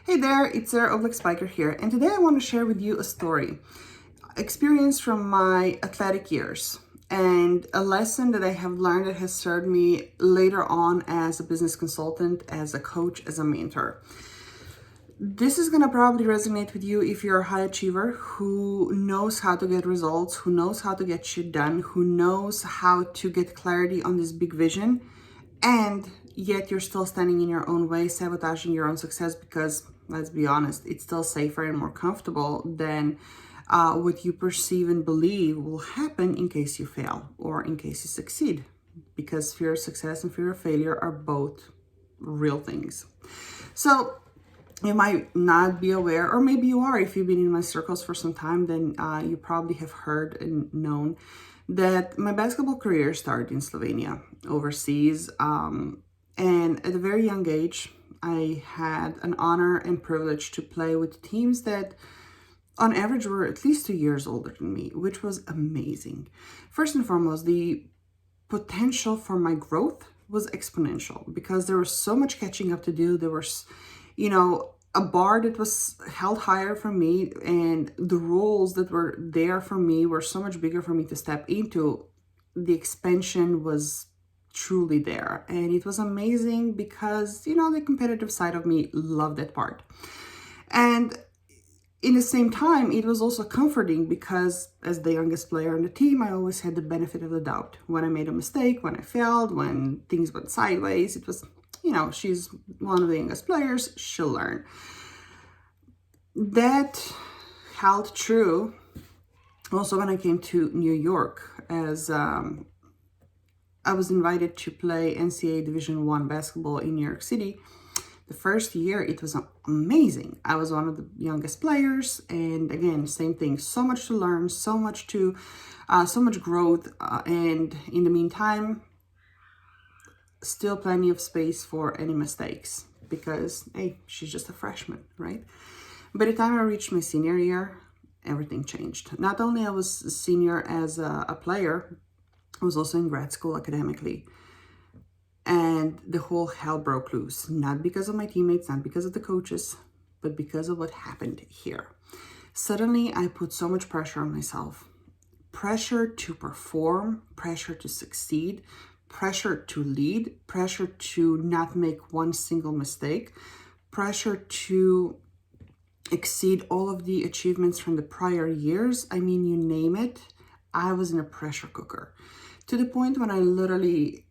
Hey there, it's Sarah Oblique Spiker here, and today I want to share with you a story, experience from my athletic years, and a lesson that I have learned that has served me later on as a business consultant, as a coach, as a mentor. This is going to probably resonate with you if you're a high achiever who knows how to get results, who knows how to get shit done, who knows how to get clarity on this big vision, and yet you're still standing in your own way, sabotaging your own success because, let's be honest, it's still safer and more comfortable than what you perceive and believe will happen in case you fail or in case you succeed, because fear of success and fear of failure are both real things. So you might not be aware, or maybe you are. If you've been in my circles for some time, then you probably have heard and known that my basketball career started in Slovenia, overseas. And at a very young age, I had an honor and privilege to play with teams that on average were at least 2 years older than me, which was amazing. First and foremost, the potential for my growth was exponential because there was so much catching up to do. There was, a bar that was held higher for me, and the roles that were there for me were so much bigger for me to step into. The expansion was truly there, and it was amazing because, the competitive side of me loved that part. And in the same time, it was also comforting because as the youngest player on the team, I always had the benefit of the doubt. When I made a mistake, when I failed, when things went sideways, it was, she's one of the youngest players, she'll learn. That held true also when I came to New York, as I was invited to play NCAA Division I basketball in New York City. The first year, it was amazing. I was one of the youngest players, and again, same thing, so much to learn, so much growth, and in the meantime, still plenty of space for any mistakes because, hey, she's just a freshman, right? By the time I reached my senior year, everything changed. Not only I was a senior as a player, I was also in grad school academically. And the whole hell broke loose, not because of my teammates, not because of the coaches, but because of what happened here. Suddenly, I put so much pressure on myself. Pressure to perform, pressure to succeed, pressure to lead, pressure to not make one single mistake, pressure to exceed all of the achievements from the prior years. I mean, you name it, I was in a pressure cooker to the point when I literally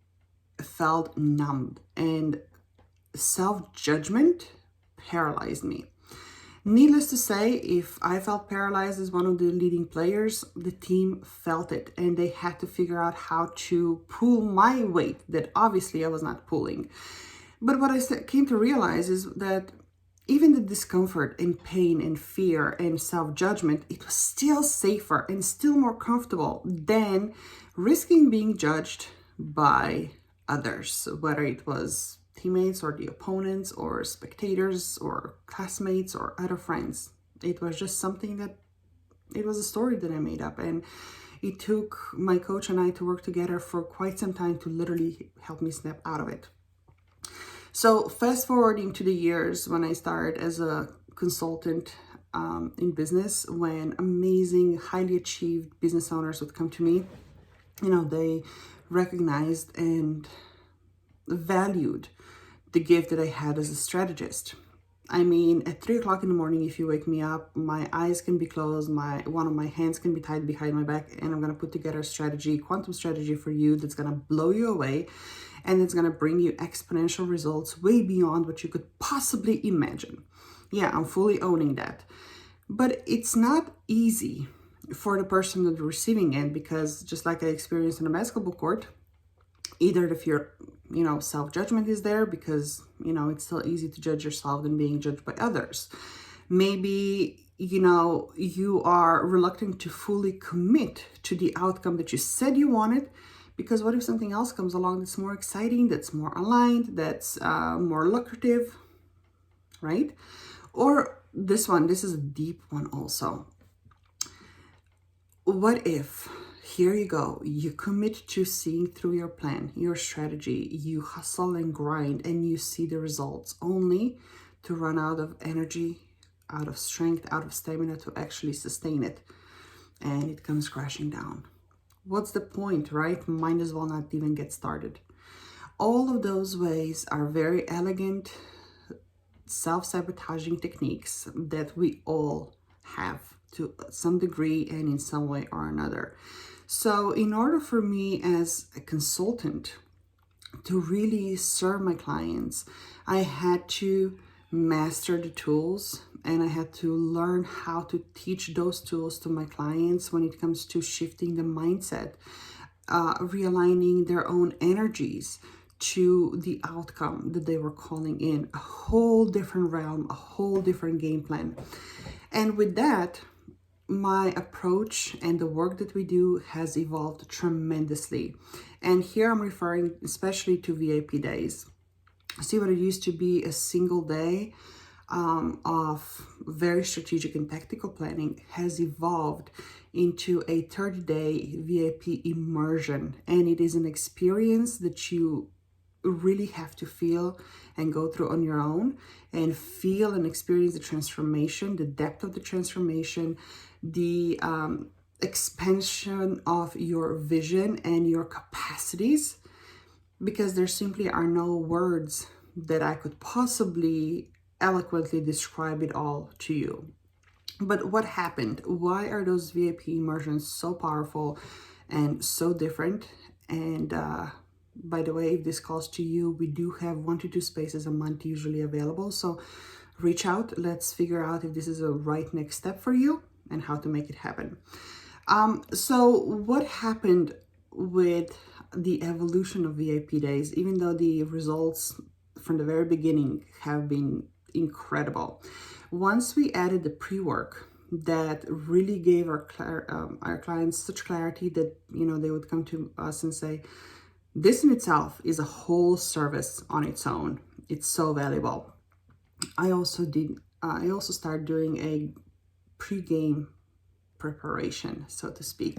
felt numbed, and self-judgment paralyzed me. Needless to say, if I felt paralyzed as one of the leading players, the team felt it, and they had to figure out how to pull my weight that obviously I was not pulling. But what I came to realize is that even the discomfort and pain and fear and self-judgment, it was still safer and still more comfortable than risking being judged by others, whether it was teammates or the opponents or spectators or classmates or other friends. It was just something that, it was a story that I made up, and it took my coach and I to work together for quite some time to literally help me snap out of it. So fast forwarding to the years when I started as a consultant in business, when amazing, highly achieved business owners would come to me, they recognized and valued the gift that I had as a strategist. I mean, at 3 o'clock in the morning, if you wake me up, my eyes can be closed, one of my hands can be tied behind my back, and I'm going to put together a strategy, quantum strategy for you that's going to blow you away, and it's going to bring you exponential results way beyond what you could possibly imagine. Yeah, I'm fully owning that. But it's not easy for the person at the receiving end, because just like I experienced in a basketball court, either the fear, self-judgment is there because, it's still easy to judge yourself than being judged by others. Maybe, you are reluctant to fully commit to the outcome that you said you wanted, because what if something else comes along that's more exciting, that's more aligned, that's more lucrative, right? Or this is a deep one also. What if, here you go, you commit to seeing through your plan, your strategy, you hustle and grind, and you see the results, only to run out of energy, out of strength, out of stamina to actually sustain it. And it comes crashing down. What's the point, right? Might as well not even get started. All of those ways are very elegant self-sabotaging techniques that we all have to some degree and in some way or another. So in order for me as a consultant to really serve my clients, I had to master the tools, and I had to learn how to teach those tools to my clients when it comes to shifting the mindset, realigning their own energies to the outcome that they were calling in, a whole different realm, a whole different game plan. And with that, my approach and the work that we do has evolved tremendously. And here I'm referring especially to VIP days. See, what it used to be a single day of very strategic and tactical planning has evolved into a 30-day VIP immersion. And it is an experience that you really have to feel and go through on your own and feel and experience the transformation, the depth of the transformation, the expansion of your vision and your capacities, because there simply are no words that I could possibly eloquently describe it all to you. But what happened? Why are those VIP immersions so powerful and so different? And by the way, if this calls to you, we do have 1 to 2 spaces a month usually available. So reach out. Let's figure out if this is a right next step for you and how to make it happen. So what happened with the evolution of VIP days, even though the results from the very beginning have been incredible? Once we added the pre-work that really gave our clients such clarity that, you know, they would come to us and say, this in itself is a whole service on its own. It's so valuable. I also started doing a pre-game preparation, so to speak,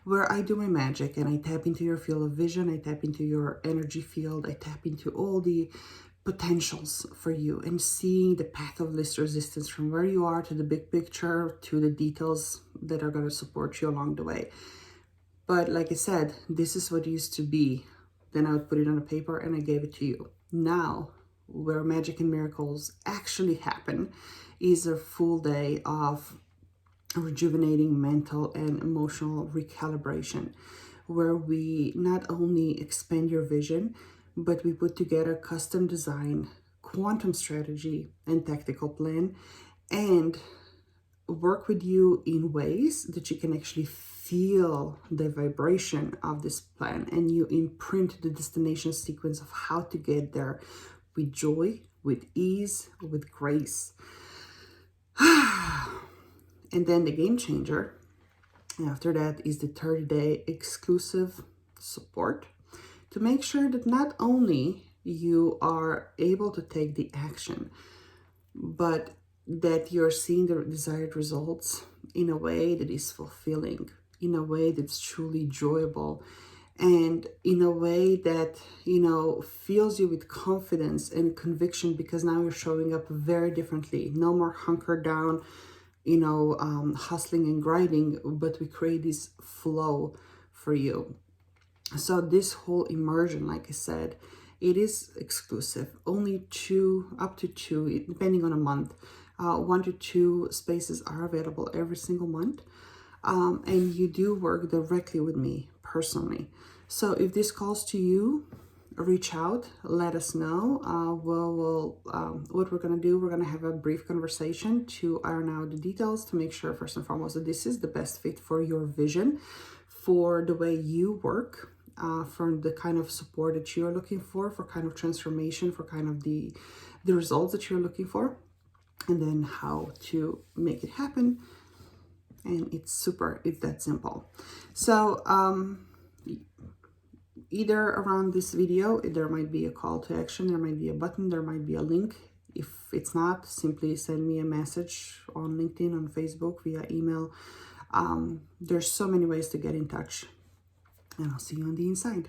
where I do my magic and I tap into your field of vision, I tap into your energy field, I tap into all the potentials for you and seeing the path of least resistance from where you are to the big picture to the details that are going to support you along the way. But like I said, this is what used to be. Then I would put it on a paper and I gave it to you. Now, where magic and miracles actually happen is a full day of rejuvenating mental and emotional recalibration, where we not only expand your vision, but we put together custom design, quantum strategy, and tactical plan, and work with you in ways that you can actually feel the vibration of this plan, and you imprint the destination sequence of how to get there with joy, with ease, with grace. And then the game changer after that is the 30-day exclusive support to make sure that not only you are able to take the action, but that you're seeing the desired results in a way that is fulfilling, in a way that's truly enjoyable, and in a way that, you know, fills you with confidence and conviction, because now you're showing up very differently. No more hunker down, you know, hustling and grinding, but we create this flow for you. So this whole immersion, like I said, it is exclusive. Only up to two, depending on a month. 1 to 2 spaces are available every single month. And you do work directly with me personally. So if this calls to you, reach out, let us know. What we're going to do, we're going to have a brief conversation to iron out the details to make sure, first and foremost, that this is the best fit for your vision, for the way you work, for the kind of support that you're looking for kind of transformation, for kind of the results that you're looking for, and then how to make it happen. And it's that simple. So either around this video, there might be a call to action, there might be a button, there might be a link. If it's not, simply send me a message on LinkedIn, on Facebook, via email. There's so many ways to get in touch, and I'll see you on the inside.